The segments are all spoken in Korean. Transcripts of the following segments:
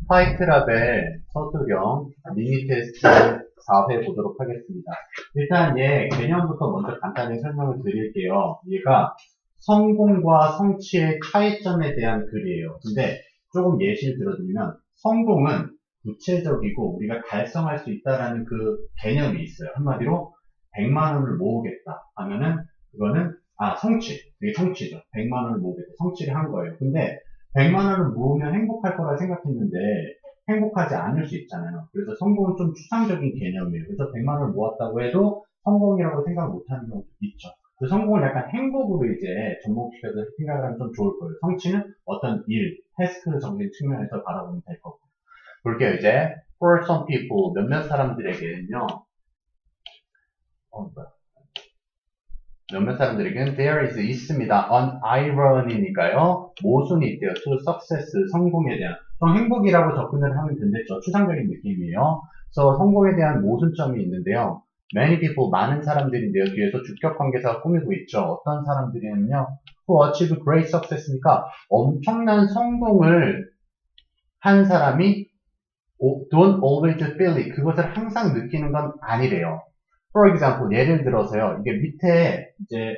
파이트랍의 서술형 미니 테스트 4회 보도록 하겠습니다. 일단 얘 개념부터 먼저 간단히 설명을 드릴게요. 얘가 성공과 성취의 차이점에 대한 글이에요. 근데 조금 예시를 들어드리면 성공은 구체적이고 우리가 달성할 수 있다라는 그 개념이 있어요. 한마디로 100만 원을 모으겠다 하면은 그거는 성취. 이게 성취죠. 100만 원을 모으겠다. 성취를 한 거예요. 근데 100만 원을 모으면 행복할 거라 생각했는데 행복하지 않을 수 있잖아요. 그래서 성공은 좀 추상적인 개념이에요. 그래서 100만 원을 모았다고 해도 성공이라고 생각 못하는 경우도 있죠. 그 성공을 약간 행복으로 이제 접목시켜서 생각을 하면 좀 좋을 거예요. 성취는 어떤 일, 태스크적인 측면에서 바라보면 될 거고. 볼게요, 이제. For some people, 몇몇 사람들에게는요, 몇몇 사람들에게는 there is 있습니다. an irony니까요. 모순이 있대요. to success, 성공에 대한. 그럼 행복이라고 접근을 하면 된댔죠. 추상적인 느낌이에요. 그래서 성공에 대한 모순점이 있는데요. Many people, 많은 사람들인데요. 뒤에서 주격관계사가 꾸미고 있죠. 어떤 사람들이냐면요. who achieve great success니까 엄청난 성공을 한 사람이 don't always feel it. 그것을 항상 느끼는 건 아니래요. For example, 예를 들어서요. 이게 밑에 이제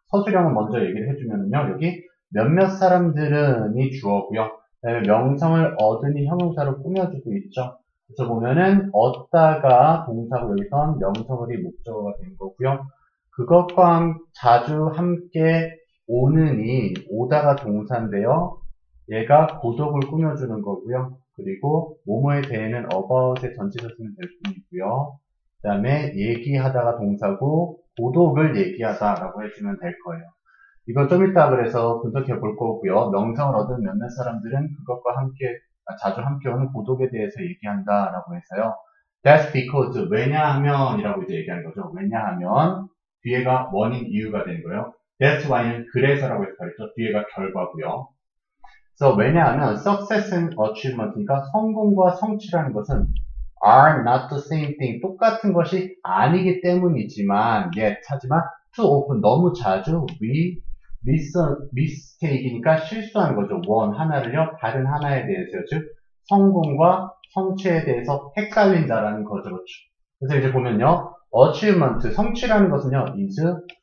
서술형을 먼저 얘기를 해주면요. 여기 몇몇 사람들은이 주어고요. 그다음에 명성을 얻으니 형용사로 꾸며주고 있죠. 그래서 보면은 얻다가 동사고 여기선 명성을이 목적어가 된 거고요. 그것과 자주 함께 오느니 오다가 동사인데요. 얘가 고독을 꾸며주는 거고요. 그리고 뭐뭐에 대해는 about의 전치사 쓰면 될 뿐이고요. 그 다음에 얘기하다가 동사고 고독을 얘기하다라고 해주면 될 거예요. 이건 좀 이따 그래서 분석해 볼 거고요. 명성을 얻은 몇몇 사람들은 그것과 함께 자주 함께 오는 고독에 대해서 얘기한다라고 해서요. That's because 왜냐하면 이라고 이제 얘기하는 거죠. 왜냐하면 뒤에가 원인 이유가 되는 거예요. That's why는 그래서라고 해서 가르쳐. 뒤에가 결과고요. 그래서 왜냐하면 success and achievement니까 성공과 성취라는 것은 are not the same thing. 똑같은 것이 아니기 때문이지만 하지만 too often 너무 자주 we mistake이니까 실수하는 거죠. 원 하나를요 다른 하나에 대해서요. 즉 성공과 성취에 대해서 헷갈린다라는 거죠. 그렇죠. 그래서 이제 보면요 achievement 성취라는 것은요 is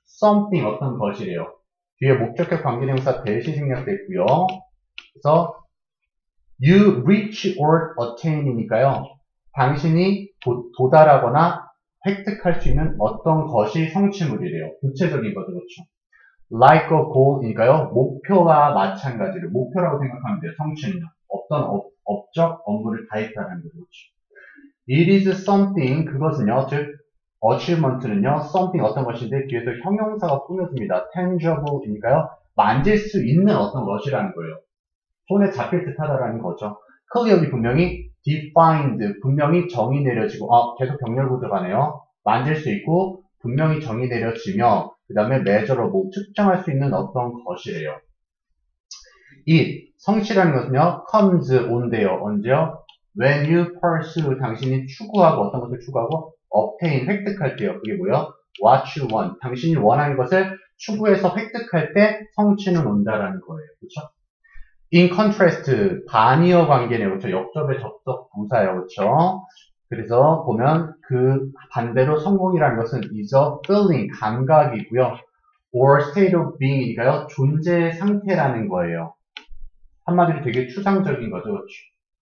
something 어떤 것이래요. 뒤에 목적격 관계대명사 대시 생략돼 있고요. 그래서 you reach or attain이니까요. 당신이 도달하거나 획득할 수 있는 어떤 것이 성취물이래요. 구체적인 거죠. 그렇죠. like a goal이니까요. 목표와 마찬가지로 목표라고 생각하면 돼요. 성취는요. 어떤 업적, 업무를 다 했다는 거죠. 그렇죠. it is something 그것은요. 즉 achievement는요. something 어떤 것인데 뒤에서 형용사가 꾸며집니다. tangible이니까요. 만질 수 있는 어떤 것이라는 거예요. 손에 잡힐 듯 하다라는 거죠. clearly 분명히 defined 분명히 정의 내려지고 계속 병렬 들어가네요. 만질 수 있고 분명히 정의 내려지며 그 다음에 measurable 측정할 수 있는 어떤 것이래요. it 성취라는 것은요 comes 온대요. 언제요? when you pursue 당신이 추구하고 어떤 것을 추구하고 obtain 획득할 때요. 그게 뭐예요? what you want 당신이 원하는 것을 추구해서 획득할 때 성취는 온다라는 거예요. 그렇죠? in contrast, 반이어 관계네요. 그렇죠? 역접의 접속 부사예요. 그렇죠? 그래서 보면 그 반대로 성공이라는 것은 is a feeling, 감각이고요. or state of being이니까요. 존재의 상태라는 거예요. 한마디로 되게 추상적인 거죠. 그렇죠?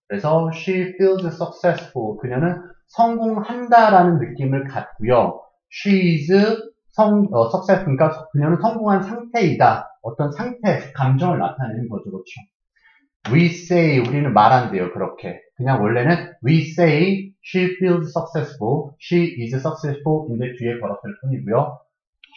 그래서 she feels successful. 그녀는 성공한다라는 느낌을 갖고요. she is successful. 그러니까 그녀는 성공한 상태이다. 어떤 상태, 감정을 나타내는 거죠. 그렇죠? We say, 우리는 말한대요. 그렇게. 그냥 원래는 we say she feels successful, she is successful 인데 뒤에 걸었을 뿐이고요.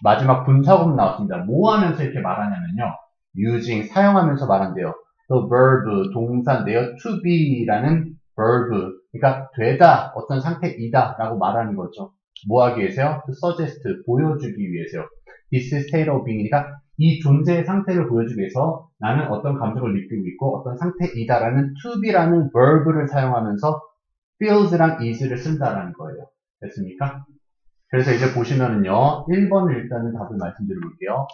마지막 분사구문 나왔습니다. 뭐 하면서 이렇게 말하냐면요. using, 사용하면서 말한대요. The verb, 동사인데요. to be라는 verb. 그러니까 되다, 어떤 상태이다 라고 말하는 거죠. 뭐 하기 위해서요? To suggest, 보여주기 위해서요. This state of being이니까 이 존재의 상태를 보여주기 위해서 나는 어떤 감정을 느끼고 있고 어떤 상태이다라는 to be라는 verb를 사용하면서 feels랑 is를 쓴다라는 거예요. 됐습니까? 그래서 이제 보시면은요. 1번을 일단은 답을 말씀드려볼게요.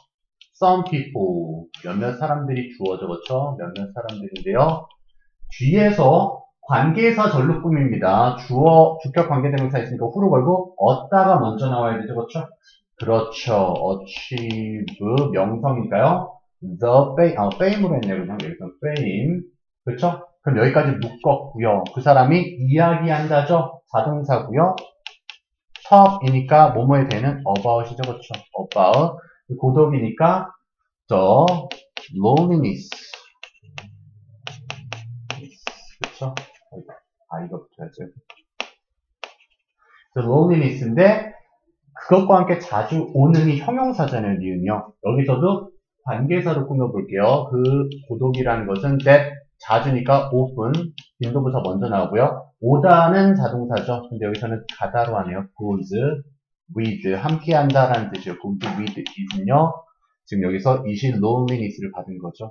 Some people, 몇몇 사람들이 주어져 그렇죠? 몇몇 사람들인데요. 뒤에서 관계사 전루꿈입니다. 주어, 주격 관계대명사 있으니까 후로 걸고 얻다가 먼저 나와야 되죠. 그렇죠? 그렇죠. achieve 명성이니까요. fame으로 했네요. 그냥 여기서 fame. 그렇죠? 그럼 여기까지 묶었고요. 그 사람이 이야기한다죠. 자동사고요. top이니까 뭐뭐에 되는 about이죠. 그렇죠? about. 고독이니까 the loneliness. 그렇죠? 이거 붙여야죠. the loneliness인데 그것과 함께 자주 오는 이 형용사잖아요. 니은요. 여기서도 관계사로 꾸며볼게요. 그 고독이라는 것은 that 자주니까 often 빈도부사 먼저 나오고요. 오다는 자동사죠. 근데 여기서는 가다로 하네요. goes with 함께한다라는 뜻이에요. goes with is는요. 지금 여기서 이시 loneliness를 받은 거죠.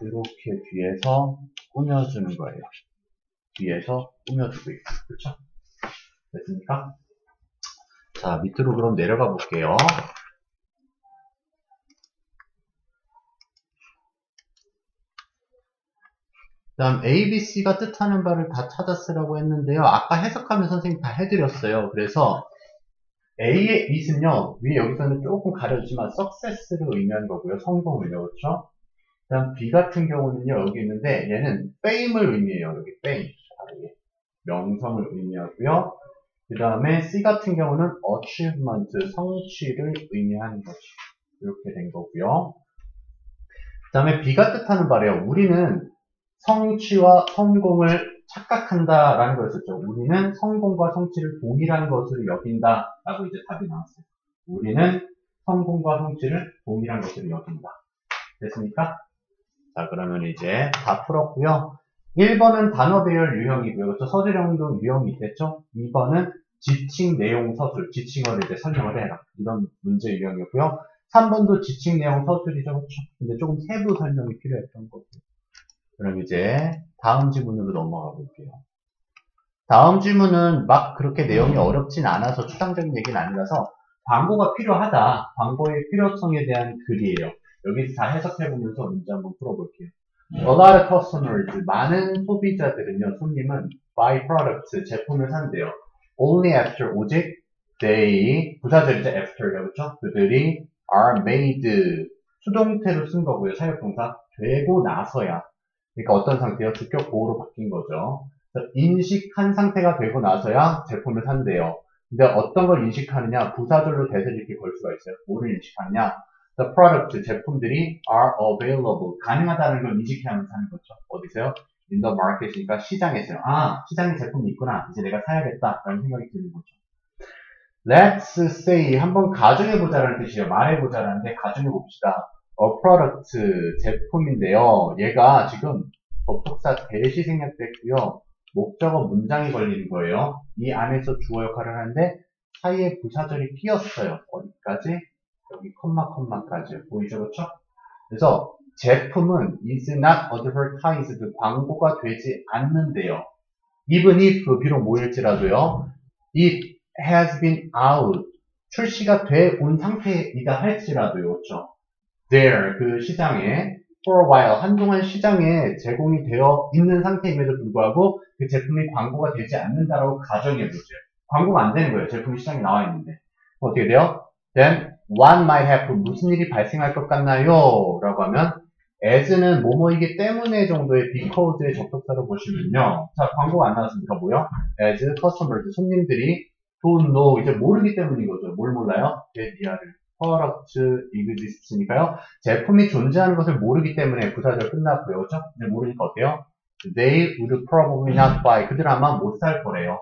이렇게 뒤에서 꾸며주는 거예요. 뒤에서 꾸며주고 있어요. 그렇죠? 됐습니까? 자, 밑으로 그럼 내려가 볼게요. 그 다음 A, B, C가 뜻하는 바를 다 찾아 쓰라고 했는데요. 아까 해석하면 선생님 다 해드렸어요. 그래서 A의 it은요. 위에 여기서는 조금 가려지만 success를 의미하는 거고요. 성공을요. 그렇죠? 그 다음 B 같은 경우는요. 여기 있는데 얘는 fame을 의미해요. 여기 fame. 명성을 의미하고요. 그 다음에 C 같은 경우는 achievement, 성취를 의미하는 거죠. 이렇게 된 거고요. 그 다음에 B가 뜻하는 바래요. 우리는 성취와 성공을 착각한다라는 거였었죠. 우리는 성공과 성취를 동일한 것으로 여긴다라고 이제 답이 나왔어요. 우리는 성공과 성취를 동일한 것으로 여긴다. 됐습니까? 자, 그러면 이제 다 풀었고요. 1번은 단어 배열 유형이고요. 그렇죠? 서술형도 유형이 있겠죠? 2번은 지칭 내용 서술, 지칭어를 이제 설명을 해라. 이런 문제 유형이었고요. 3번도 지칭 내용 서술이죠. 그렇죠? 근데 조금 세부 설명이 필요했던 거고. 그럼 이제 다음 지문으로 넘어가 볼게요. 다음 지문은 막 그렇게 내용이 어렵진 않아서 추상적인 얘기는 아니라서 광고가 필요하다. 광고의 필요성에 대한 글이에요. 여기서 다 해석해보면서 문제 한번 풀어볼게요. A lot of customers, 많은 소비자들은요, 손님은 buy products, 제품을 산대요. Only after, 오직 they, 부사절이죠, after요, 그렇죠? 그들이 are made, 수동태로 쓴 거고요, 사역동사. 되고 나서야. 그러니까 어떤 상태요? 주격 보호로 바뀐 거죠. 인식한 상태가 되고 나서야 제품을 산대요. 근데 어떤 걸 인식하느냐? 부사절로 대세를 이렇게 걸 수가 있어요. 뭐를 인식하느냐? The product, 제품들이 are available, 가능하다는 걸 인식해야만 사는 거죠. 어디서요? In the market이니까 시장에서요. 시장에 제품이 있구나. 이제 내가 사야겠다. 라는 생각이 드는 거죠. Let's say, 한번 가정해보자라는 뜻이에요. 말해보자라는데, 가정해봅시다. A product, 제품인데요. 얘가 지금 접속사 대시 생략됐고요. 목적어 문장이 걸리는 거예요. 이 안에서 주어 역할을 하는데, 사이에 부사절이 끼었어요. 어디까지? 여기 컴마까지. 보이죠? 그렇죠? 그래서 제품은 is not advertised, 광고가 되지 않는데요. even if, 비록 뭐일지라도요. it has been out, 출시가 돼 온 상태이다 할지라도요. 그렇죠? there, 그 시장에 for a while, 한동안 시장에 제공이 되어 있는 상태임에도 불구하고 그 제품이 광고가 되지 않는다라고 가정해보죠. 광고가 안 되는 거예요. 제품이 시장에 나와 있는데. 어떻게 돼요? Then what might happen? 무슨 일이 발생할 것 같나요? 라고 하면 as는 뭐뭐이기 때문에 정도의 because의 접속사로 보시면요. 자, 광고가 안 나왔으니까 뭐요? as customers, 손님들이 don't know, 이제 모르기 때문인 거죠. 뭘 몰라요? 데디아를. product exists니까요. 제품이 존재하는 것을 모르기 때문에 부사절 끝났고요. 그렇죠? 이제 모르니까 어때요? They would probably not buy. 그들은 아마 못 살 거래요.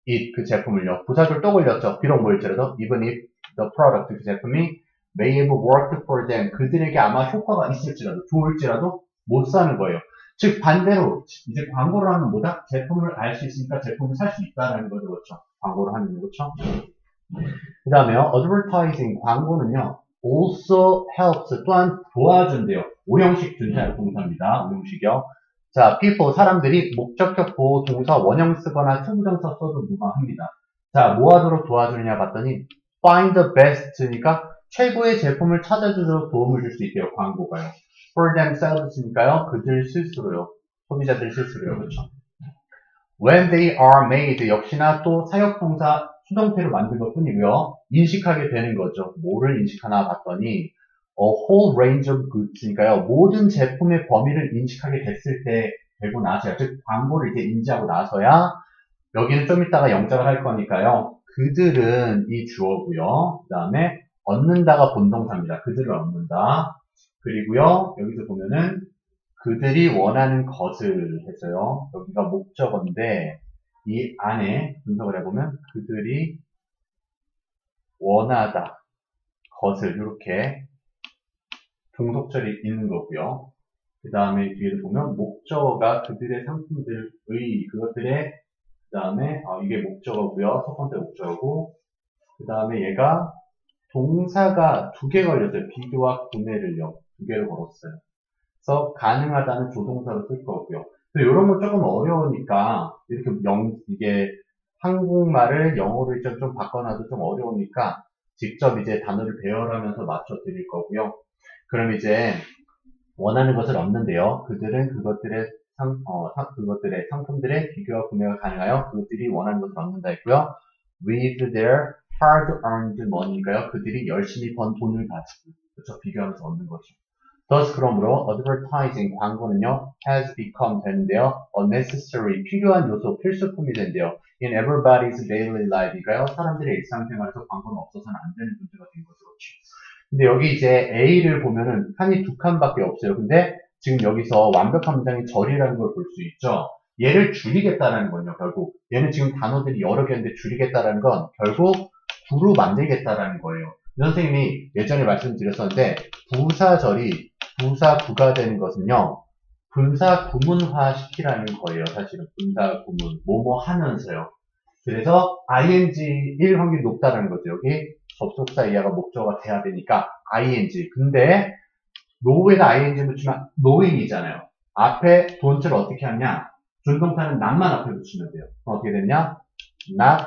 it, 그 제품을요. 부사절 또 걸렸죠. 비록 뭐일지라도 even if the product, 그 제품이 may have worked for them. 그들에게 아마 효과가 있을지라도, 좋을지라도 못 사는 거예요. 즉 반대로 이제 광고를 하면 뭐다? 제품을 알 수 있으니까 제품을 살 수 있다라는 거죠. 그렇죠? 광고를 하면 그렇죠? 그 다음에요. advertising, 광고는요. also helps, 또한 도와준대요. 오형식 준사역 동사입니다. 오형식이요. 자, people, 사람들이 목적격 보호 동사 원형 쓰거나 투부정사 써도 무방합니다. 자, 뭐 하도록 도와주느냐 봤더니 find the best니까 최고의 제품을 찾아주도록 도움을 줄 수 있대요. 광고가요. for themselves니까요. 그들 스스로요. 소비자들 스스로요. 그렇죠? when they are made 역시나 또 사역동사 수동태로 만든 것 뿐이고요. 인식하게 되는 거죠. 뭐를 인식하나 봤더니 a whole range of goods니까요. 모든 제품의 범위를 인식하게 됐을 때 되고 나서야, 즉 광고를 이제 인지하고 나서야 여기는 좀 이따가 영작을 할 거니까요. 그들은 이 주어고요. 그 다음에 얻는다가 본동사입니다. 그들을 얻는다. 그리고요. 여기서 보면은 그들이 원하는 것을 해서요. 여기가 목적어인데 이 안에 분석을 해보면 그들이 원하다 것을 이렇게 종속절이 있는 거고요. 그 다음에 뒤에를 보면 목적어가 그들의 상품들의 그것들의 그 다음에 이게 목적어고요. 첫 번째 목적어고 그 다음에 얘가 동사가 두 개 걸렸어요. 비교와 구매를요. 두 개를 걸었어요. 그래서 가능하다는 조동사로 쓸 거고요. 이런 건 조금 어려우니까 이렇게 이게 한국말을 영어로 이제 좀 바꿔놔도 좀 어려우니까 직접 이제 단어를 배열하면서 맞춰 드릴 거고요. 그럼 이제 원하는 것을 얻는데요. 그들은 그것들의 상품들의 비교와 구매가 가능하여 그들이 원하는 것을 얻는다 했고요. With their hard-earned money인가요? 그들이 열심히 번 돈을 가지고 그렇죠? 비교하면서 얻는 거죠. thus 그러므로 advertising 광고는요 has become 되는데요. a necessary 필요한 요소 필수품이 된대요. in everybody's daily life인가요? 사람들의 일상생활에서 광고는 없어서는 안 되는 문제가 된 거죠. 그렇죠? 근데 여기 이제 A를 보면은 칸이 두 칸밖에 없어요. 근데 지금 여기서 완벽한 문장이 절이라는 걸 볼 수 있죠. 얘를 줄이겠다라는 거죠, 결국. 얘는 지금 단어들이 여러 개인데 줄이겠다라는 건 결국 구로 만들겠다라는 거예요. 선생님이 예전에 말씀드렸었는데 부사절이 부사구가 되는 것은요. 분사 구문화 시키라는 거예요. 사실은 분사 구문. 뭐뭐 하면서요. 그래서 ing1 확률이 높다는 거죠. 여기 접속사 이하가 목적어가 돼야 되니까 ing. 근데 no에다 ing 붙이면 knowing이잖아요. 앞에 don't를 어떻게 하냐? 준동사는 not만 앞에 붙이면 돼요. 그럼 어떻게 되냐? not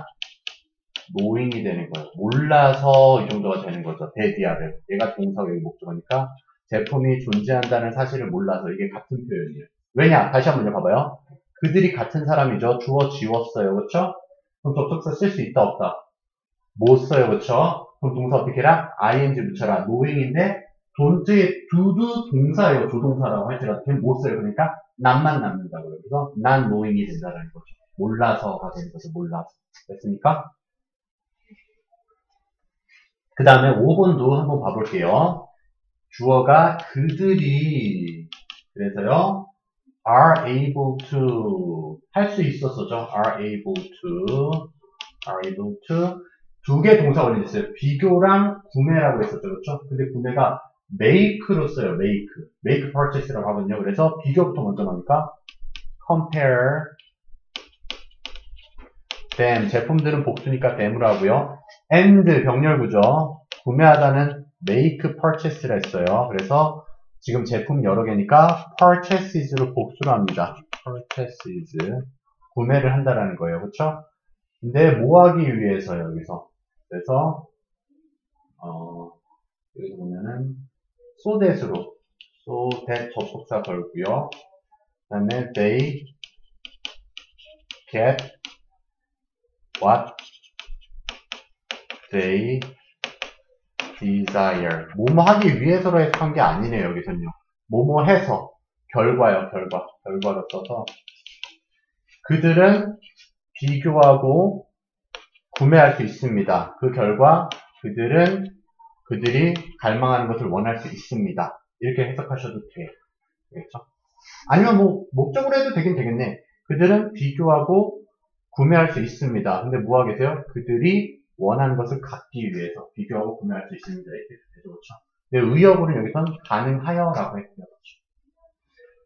knowing이 되는 거예요. 몰라서 이 정도가 되는 거죠. 대디아를. 얘가 동사가 여기 목적어니까 제품이 존재한다는 사실을 몰라서 이게 같은 표현이에요. 왜냐? 다시 한번 봐봐요. 그들이 같은 사람이죠. 주어 지웠어요. 그렇죠? 그럼 접속사 쓸 수 있다 없다? 못 써요. 그렇죠? 그럼 동사 어떻게 해라? ing 붙여라. knowing인데 don't의 do도 동사예요. 조동사라고 할지라도 그냥 못 써요. 그러니까 not만 남는다고요. 그래서 not knowing이 된다는 거죠. 몰라서가 되는 거죠. 몰라서. 됐습니까? 그 다음에 5번도 한번 봐볼게요. 주어가 그들이 그래서요 are able to 할 수 있었어죠. are able to 두 개 동사가 걸려있어요. 비교랑 구매라고 했었죠. 그렇죠? 근데 구매가 make로 써요. make purchase라고 하거든요. 그래서 비교부터 먼저 나오니까 compare them 제품들은 복수니까 them으로 하고요. and 병렬구죠. 구매하다는 make purchase라 했어요. 그래서 지금 제품 여러 개니까 purchases로 복수를 합니다. purchases 구매를 한다라는 거예요. 그렇죠? 근데 뭐 하기 위해서요, 여기서. 그래서 여기서 보면은 so that으로 so that 접속사 걸고요. 그 다음에 they get what they desire. 뭐뭐 하기 위해서로 해석한 게 아니네요, 여기서는요. 뭐뭐 해서. 결과요, 결과로 써서. 그들은 비교하고 구매할 수 있습니다. 그 결과, 그들이 갈망하는 것을 원할 수 있습니다. 이렇게 해석하셔도 돼요. 되겠죠? 아니면 뭐, 목적으로 해도 되긴 되겠네. 그들은 비교하고 구매할 수 있습니다. 근데 뭐 하겠어요? 그들이 원하는 것을 갖기 위해서 비교하고 구매할 수 있습니다. 이렇게 되죠. 그렇죠? 근데 의역으로는 여기선 가능하여라고 했고요.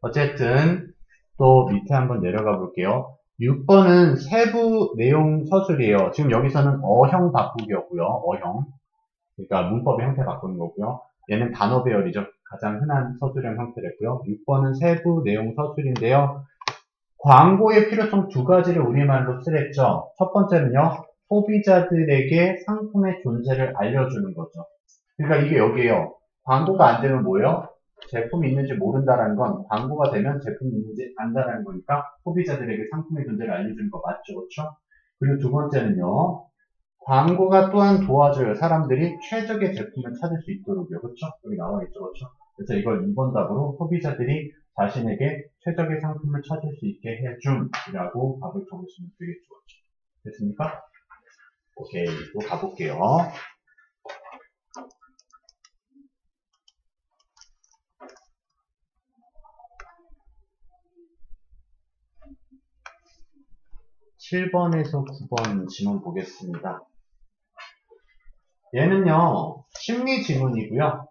어쨌든 또 밑에 한번 내려가 볼게요. 6번은 세부 내용 서술이에요. 지금 여기서는 어형 바꾸기였고요. 어형. 그러니까 문법의 형태 바꾸는 거고요. 얘는 단어 배열이죠. 가장 흔한 서술형 형태랬고요. 6번은 세부 내용 서술인데요. 광고의 필요성 두 가지를 우리말로 쓰랬죠. 첫 번째는요. 소비자들에게 상품의 존재를 알려주는 거죠. 그러니까 이게 여기에요. 광고가 안 되면 뭐예요? 제품이 있는지 모른다라는 건 광고가 되면 제품이 있는지 안다라는 거니까 소비자들에게 상품의 존재를 알려주는 거 맞죠, 그렇죠? 그리고 두 번째는요, 광고가 또한 도와줘요. 사람들이 최적의 제품을 찾을 수 있도록요, 그렇죠? 여기 나와 있죠, 그렇죠? 그래서 이걸 2번 답으로 소비자들이 자신에게 최적의 상품을 찾을 수 있게 해줌이라고 답을 적으시면 되겠죠, 그렇죠? 됐습니까? 오케이, 또 가볼게요. 7번에서 9번 지문 보겠습니다. 얘는요, 심리 지문이고요.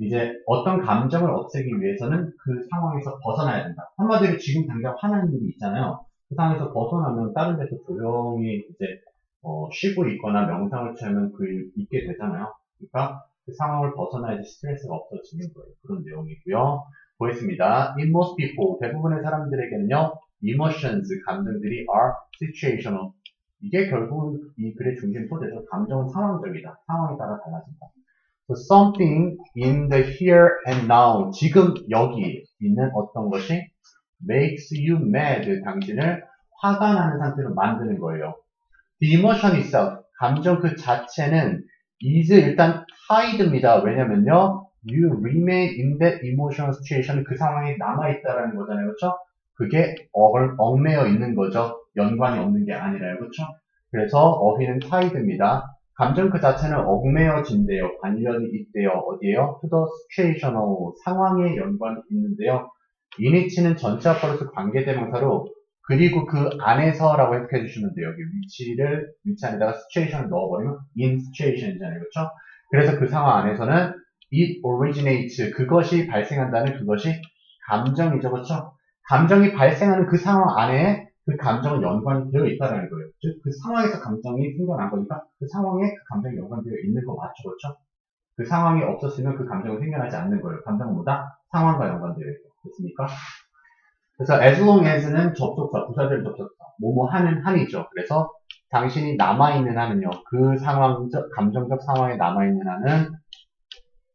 이제 어떤 감정을 없애기 위해서는 그 상황에서 벗어나야 된다. 한마디로 지금 당장 화나는 일이 있잖아요. 그 상황에서 벗어나면 다른 데서 조용히 이제 쉬고 있거나 명상을 취하면 그 있게 되잖아요. 그러니까 그 상황을 벗어나야지 스트레스가 없어지는 거예요. 그런 내용이고요. 보겠습니다. In most people, 대부분의 사람들에게는요, emotions, 감정들이 are situational. 이게 결국은 이 글의 중심 소재죠. 감정은 상황적이다. 상황에 따라 달라진다. So something in the here and now, 지금 여기 있는 어떤 것이 makes you mad, 당신을 화가 나는 상태로 만드는 거예요. The emotion itself, 감정 그 자체는 is 일단 hide입니다. 왜냐면요, you remain in that emotional situation, 그 상황에 남아있다라는 거잖아요. 그렇죠? 그게 얽매여 있는 거죠. 연관이 없는 게 아니라요. 그렇죠? 그래서 어휘는 hide입니다. 감정 그 자체는 얽매여진대요. 관련이 있대요. 어디에요? To the situational, 상황에 연관이 있는데요. init는 전체 합버릇 관계대명사로 그리고 그 안에서라고 해석해 주시면 돼요. 여기 위치 안에다가 situation을 넣어버리면 in situation이잖아요. 그렇죠? 그래서 그 상황 안에서는 it originates, 그것이 발생한다는 그것이 감정이죠. 그렇죠? 감정이 발생하는 그 상황 안에 그 감정은 연관이 되어 있다는 거예요. 즉, 그 상황에서 감정이 생겨난 거니까 그 상황에 그 감정이 연관되어 있는 거 맞죠? 그렇죠? 그 상황이 없었으면 그 감정은 생겨나지 않는 거예요. 감정은 뭐다? 상황과 연관되어 있고. 됐습니까? 그래서 as long as는 접속사, 부사절 접속사, 뭐뭐 하는 한이죠. 그래서 당신이 남아있는 한은요, 그 감정적 상황에 남아있는 한은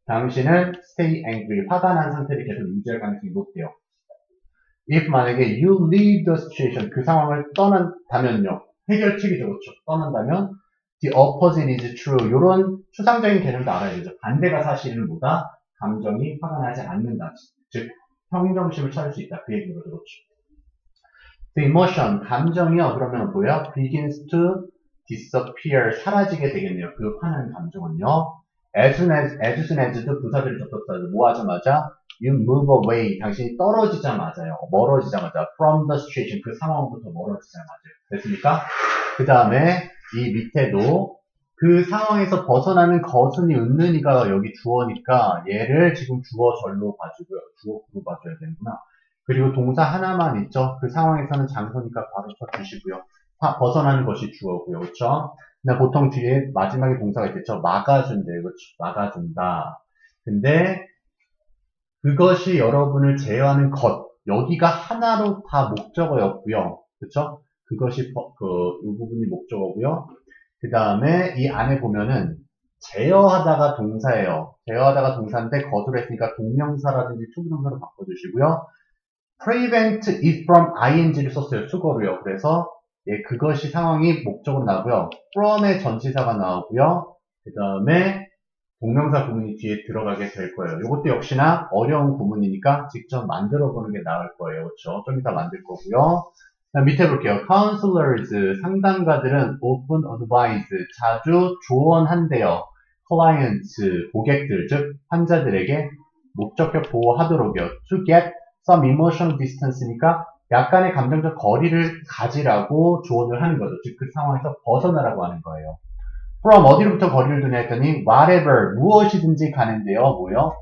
당신은 stay angry, 화가 난 상태를 계속 유지할 가능성이 높대요. if 만약에 you leave the situation, 그 상황을 떠난다면요, 해결책이죠, 그렇죠? 떠난다면 the opposite is true, 이런 추상적인 개념도 알아야 되죠. 반대가 사실은 뭐다? 감정이 화가 나지 않는다. 즉, 평정심을 찾을 수 있다. 그 얘기거든요. 그렇죠. The emotion, 감정이요. 그러면 뭐야? begins to disappear, 사라지게 되겠네요. 그 화나는 감정은요. as soon as도 부사절 접속사죠. 뭐 하자마자 you move away, 당신이 떨어지자마자요. 멀어지자마자 from the situation, 그 상황부터 멀어지자마자. 됐습니까? 그 다음에 이 밑에도 그 상황에서 벗어나는 거순이 은는이가 여기 주어니까 얘를 지금 주어절로 봐주고요. 주어구로 봐줘야 되는구나. 그리고 동사 하나만 있죠. 그 상황에서는 장소니까 바로 쳐주시고요. 벗어나는 것이 주어고요. 그렇죠? 근데 보통 뒤에 마지막에 동사가 있겠죠. 막아준대요. 그렇죠? 막아준다. 근데 그것이 여러분을 제어하는 것, 여기가 하나로 다 목적어였고요. 그렇죠? 그것이 이 부분이 목적어고요. 그 다음에 이 안에 보면은 제어하다가 동사예요. 제어하다가 동사인데 거두를 했으니까 동명사라든지 투부정사로 바꿔주시고요. prevent it from ing를 썼어요. 수거로요. 그래서 예, 그것이 상황이 목적으로 나오고요. from의 전치사가 나오고요. 그 다음에 동명사 구문이 뒤에 들어가게 될 거예요. 이것도 역시나 어려운 구문이니까 직접 만들어 보는 게 나을 거예요. 그렇죠? 좀 이따 만들 거고요. 밑에 볼게요. counselors, 상담가들은 often advise, 자주 조언한대요. clients, 고객들, 즉 환자들에게 목적격 보호하도록요. to get some emotional distance니까 약간의 감정적 거리를 가지라고 조언을 하는 거죠. 즉 그 상황에서 벗어나라고 하는 거예요. from 어디로부터 거리를 두냐 했더니 whatever, 무엇이든지 가는데요. 뭐요?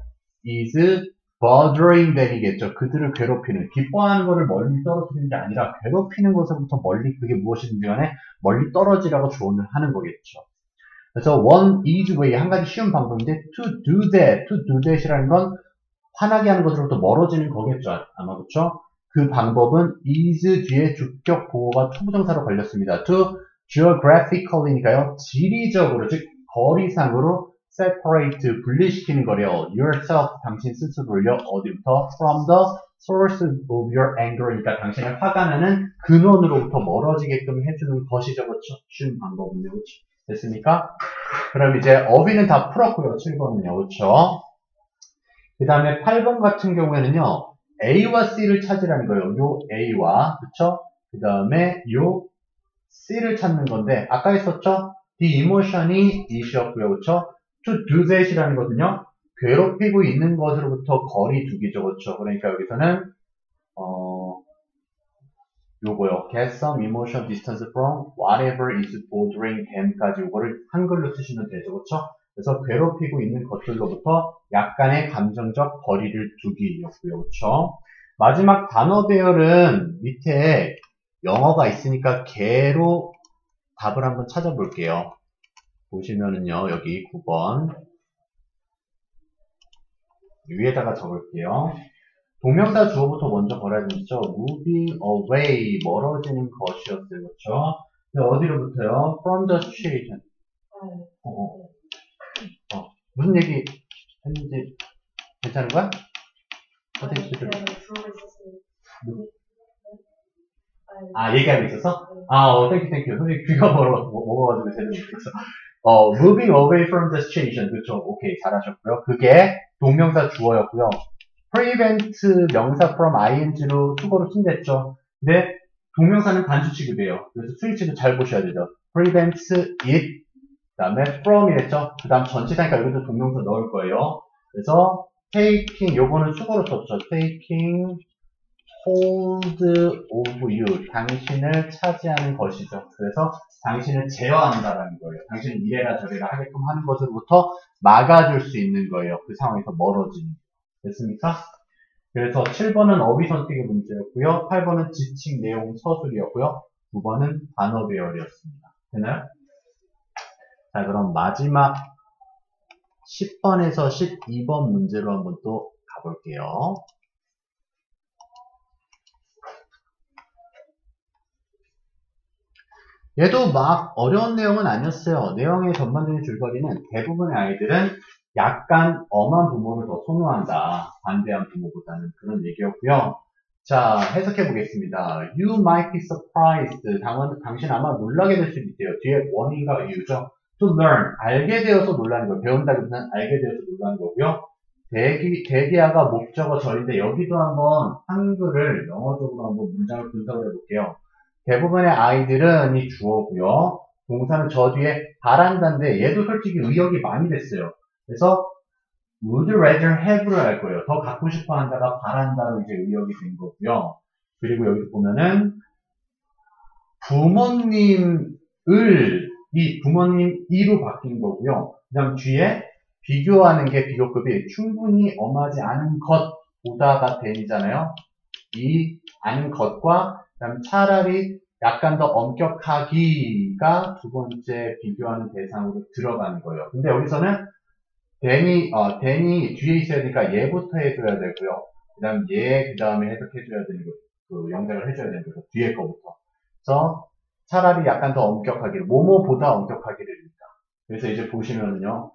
is bothering them이겠죠. 그들을 괴롭히는, 기뻐하는 것을 멀리 떨어뜨리는 게 아니라 괴롭히는 것으로부터 멀리, 그게 무엇이든지 간에 멀리 떨어지라고 조언을 하는 거겠죠. 그래서 one easy way, 한 가지 쉬운 방법인데 to do that이라는 건 화나게 하는 것으로부터 멀어지는 거겠죠. 아마 그렇죠? 그 방법은 is 뒤에 주격 보호가 투부정사로 걸렸습니다. to geographically니까요. 지리적으로, 즉 거리상으로 separate, 분리시키는 거래요. yourself, 당신 스스로를요. 어디부터? from the source of your anger. 그러니까 당신의 화가 나는 근원으로부터 멀어지게끔 해주는 것이죠. 그렇죠? 쉬운 방법은요. 그렇죠? 됐습니까? 그럼 이제 어휘는 다 풀었고요. 7번은요. 그렇죠? 그 다음에 8번 같은 경우에는요. A와 C를 찾으라는 거예요. 요 A와, 그쵸? 그 다음에 요 C를 찾는 건데, 아까 했었죠? The emotion이 이시였고요. 그쵸? To do that이라는 거는요. 괴롭히고 있는 것으로부터 거리 두기죠. 그쵸? 그러니까 여기서는, 요거요. Get some emotional distance from whatever is bothering them까지 요거를 한글로 쓰시면 되죠. 그쵸? 그래서 괴롭히고 있는 것들로부터 약간의 감정적 거리를 두기였고요. 그쵸? 마지막 단어 배열은 밑에 영어가 있으니까 개로 답을 한번 찾아볼게요. 보시면은요, 여기 9번. 위에다가 적을게요. 동명사 주어부터 먼저 걸어야 되죠. moving away, 멀어지는 것이었어요. 그렇죠? 근데 어디로부터요? from the situation. 무슨 얘기 했는지 괜찮은 거야? 얘기하고 있었어? 땡큐. 솔직히 귀가 먹어가지고 제대로 못했어. moving away from the situation. 그쵸? 오케이, 잘하셨고요. 그게 동명사 주어였고요. prevent 명사 from ing로 투거로 쓴댔죠. 근데 동명사는 단수 취급이에요. 그래서 스위치도 잘 보셔야 되죠. prevent it, 그 다음에 from이랬죠. 그 다음 전치사니까 여기도 동명사 넣을 거예요. 그래서 taking, 요거는 수거로 썼죠. taking hold of you, 당신을 차지하는 것이죠. 그래서 당신을 제어한다라는 거예요. 당신을 이래라 저래라 하게끔 하는 것으로부터 막아줄 수 있는 거예요. 그 상황에서 멀어지는. 됐습니까? 그래서 7번은 어휘 선택의 문제였고요. 8번은 지칭 내용 서술이었고요. 9번은 단어 배열이었습니다. 되나요? 자, 그럼 마지막 10번에서 12번 문제로 한번 또 가볼게요. 얘도 막 어려운 내용은 아니었어요. 내용의 전반적인 줄거리는 대부분의 아이들은 약간 엄한 부모를 더 선호한다. 반대한 부모보다는 그런 얘기였고요. 자, 해석해 보겠습니다. You might be surprised. 당신 아마 놀라게 될 수도 있대요. 뒤에 on인가 you죠. To learn. 알게 되어서 놀라는 거예요. 배운다기보다는 알게 되어서 놀라는 거고요. 대기하가 목적어 절인데 여기도 한번 한글을 영어적으로 한번 문장을 분석을 해볼게요. 대부분의 아이들은 이 주어고요. 동사는 저 뒤에 바란다인데 얘도 솔직히 의역이 많이 됐어요. 그래서 would rather have를 할 거예요. 더 갖고 싶어 한다가 바란다로 이제 의역이 된 거고요. 그리고 여기 보면은 부모님 이로 바뀐 거고요. 그 다음 뒤에 비교하는 게 비교급이 충분히 엄하지 않은 것보다가 된이잖아요. 이 아닌 것과 그다음 차라리 약간 더 엄격하기가 두 번째 비교하는 대상으로 들어가는 거예요. 근데 여기서는 then이 뒤에 있어야 되니까 얘부터 해줘야 되고요. 그 다음에 해석해줘야 되는 거, 그 영작을 해줘야 되는 거죠. 뒤에 거부터. 그래서 차라리 약간 더 엄격하기를, 뭐뭐보다 엄격하기를입니다. 그래서 이제 보시면은요,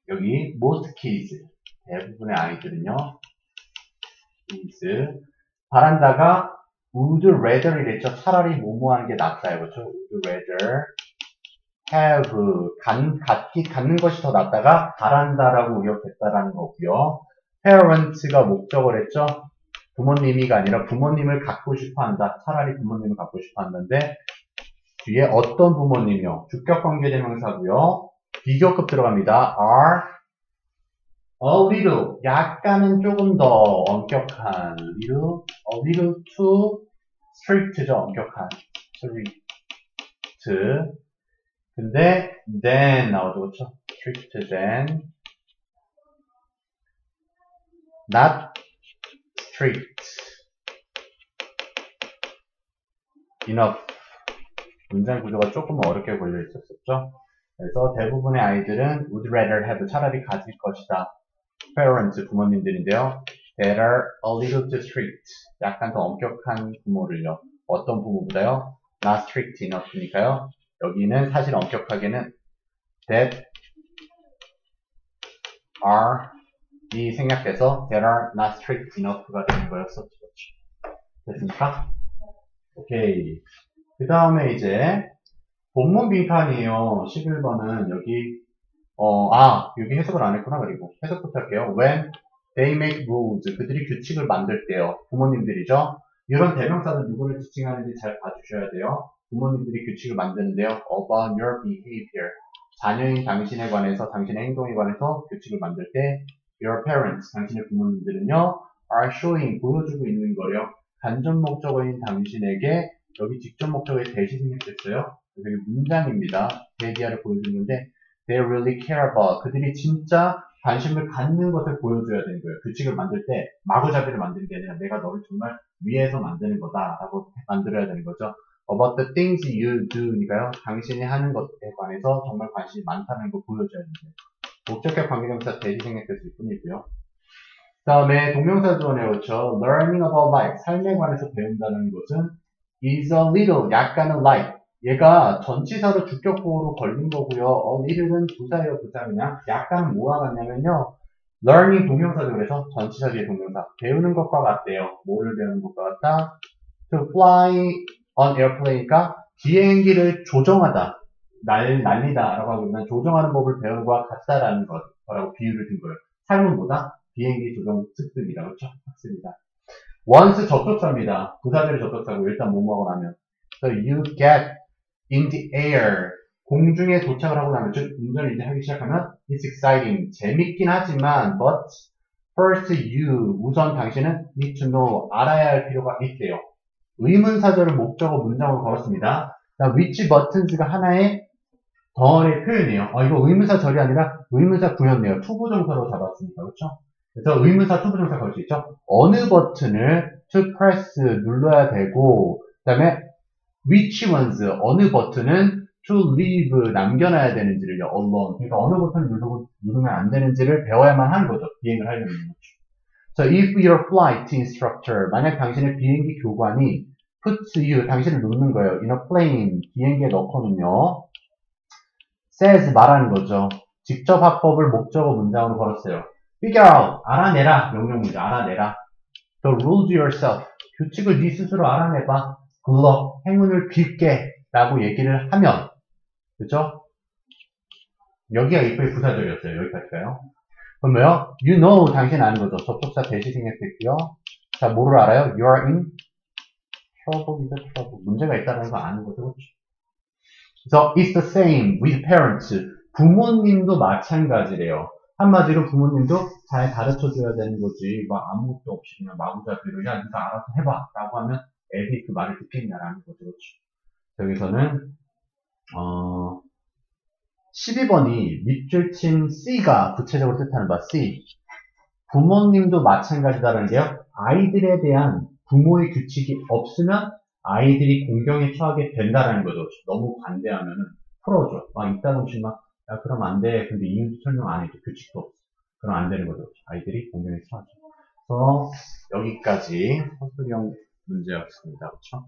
여기 most kids, 대부분의 아이들은요, is, 바란다가 would rather 이랬죠. 차라리 뭐뭐 하는 게 낫다 이거죠. would rather have, 갖는 것이 더 낫다가 바란다라고 의역했다라는 거고요. parents가 목적어랬죠. 부모님이가 아니라 부모님을 갖고 싶어 한다. 차라리 부모님을 갖고 싶어 한다인데 뒤에 어떤 부모님이요? 주격 관계대명사고요. 비교급 들어갑니다. are a little, 약간은 조금 더 엄격한, a little too strict죠. 엄격한, strict. 근데 then 나오죠. 그렇죠? strict then, not strict enough. 문장 구조가 조금 어렵게 걸려 있었었죠. 그래서 대부분의 아이들은 would rather have, 차라리 가질 것이다. parents, 부모님들인데요. that are a little too strict, 약간 더 엄격한 부모를요. 어떤 부모보다요? not strict enough니까요. 여기는 사실 엄격하게는 that are 이 생략해서 that are not strict enough가 되는 거였었죠. 됐습니까? 오케이. 그 다음에 이제 본문 빈칸이에요. 11번은 여기 여기 해석을 안 했구나. 그리고 해석부터 할게요. When they make rules, 그들이 규칙을 만들 때요. 부모님들이죠. 이런 대명사는 누구를 지칭하는지 잘 봐주셔야 돼요. 부모님들이 규칙을 만드는데요. About your behavior, 자녀인 당신에 관해서, 당신의 행동에 관해서 규칙을 만들 때 your parents, 당신의 부모님들은요 are showing, 보여주고 있는 거래요. 간접 목적어인 당신에게 여기 직접 목적어에 대시 생략됐어요. 여기 문장입니다. 대디아를 보여주는 건데 they really care about, 그들이 진짜 관심을 갖는 것을 보여줘야 되는 거예요. 규칙을 만들 때 마구잡이를 만드는 게 아니라 내가 너를 정말 위해서 만드는 거다라고 만들어야 되는 거죠. About the things you do니까요. 당신이 하는 것에 관해서 정말 관심이 많다는 걸 보여줘야 돼요. 목적격 관계대명사 대시 생략됐을 뿐이고요. 그 다음에 동명사 조원에 그렇죠. Learning about life, 삶에 관해서 배운다는 것은 is a little, 약간은 like, 얘가 전치사로 주격보호로 걸린 거고요. a little은 부사예요, 부사 그냥. 약간은 뭐와 같냐면요. learning 동명사죠. 그래서 전치사 뒤에 동명사. 배우는 것과 같대요. 뭐를 배우는 것과 같다? to fly on airplane이니까 비행기를 조정하다, 날리다 라고 하고 있는 조정하는 법을 배우는 것과 같다라는 거라고 비유를 든 거예요. 삶은 뭐다? 비행기 조정 습득이다. 그렇죠? 학습이다. once 접속사입니다. 부사절이 접속사고 일단 뭐뭐하고 나면. So you get in the air. 공중에 도착을 하고 나면, 즉 운전을 이제 하기 시작하면 it's exciting. 재밌긴 하지만 but first you, 우선 당신은 need to know, 알아야 할 필요가 있대요. 의문사절을 목적어 문장으로 걸었습니다. which buttons가 하나의 덩어리의 표현이에요. 이거 의문사절이 아니라 의문사 구였네요. 투부정사로 잡았습니다. 그렇죠? 그래서 의문사 투부정사 걸 수 있죠. 어느 버튼을 to press 눌러야 되고, 그 다음에 which ones, 어느 버튼은 to leave 남겨놔야 되는지를요. alone. 그러니까 어느 버튼을 누르면 안 되는지를 배워야만 하는 거죠. 비행을 하려면. So if your flight instructor, 만약 당신의 비행기 교관이 puts you, 당신을 놓는 거예요. in a plane, 비행기에 넣고는요. says, 말하는 거죠. 직접 합법을 목적어 문장으로 걸었어요. figure out, 알아내라. 명령 문장, 알아내라. The rules yourself, 규칙을 네 스스로 알아내봐. good luck, 행운을 빌게 라고 얘기를 하면, 그죠? 여기가 if의 부사절이었어요. 여기까지가요. 그러면요, you know, 당신 아는 거죠. 접속사 대시 생략됐고요. 자, 뭐를 알아요? You are in trouble, trouble. 문제가 있다는 거 아는 거죠. 그렇죠? 그래서 it's the same with parents. 부모님도 마찬가지래요. 한마디로 부모님도 잘 가르쳐줘야 되는 거지. 막 아무것도 없이 그냥 마구잡이로 야, 네가 알아서 해봐 라고 하면 애들이 그 말을 듣겠냐라는 거죠. 그렇죠? 여기서는 12번이 밑줄 친 C가 구체적으로 뜻하는 바 C. 부모님도 마찬가지다라는 게요. 아이들에 대한 부모의 규칙이 없으면 아이들이 공경에 처하게 된다라는 거죠. 너무 반대하면은 풀어줘. 막 이따금씩 막, 야, 그럼 안 돼. 근데 이유도 설명 안 해줘. 규칙도 없어. 그럼 안 되는 거죠. 아이들이 공경에 처하죠. 그래서 여기까지 서술형 문제였습니다. 그렇죠?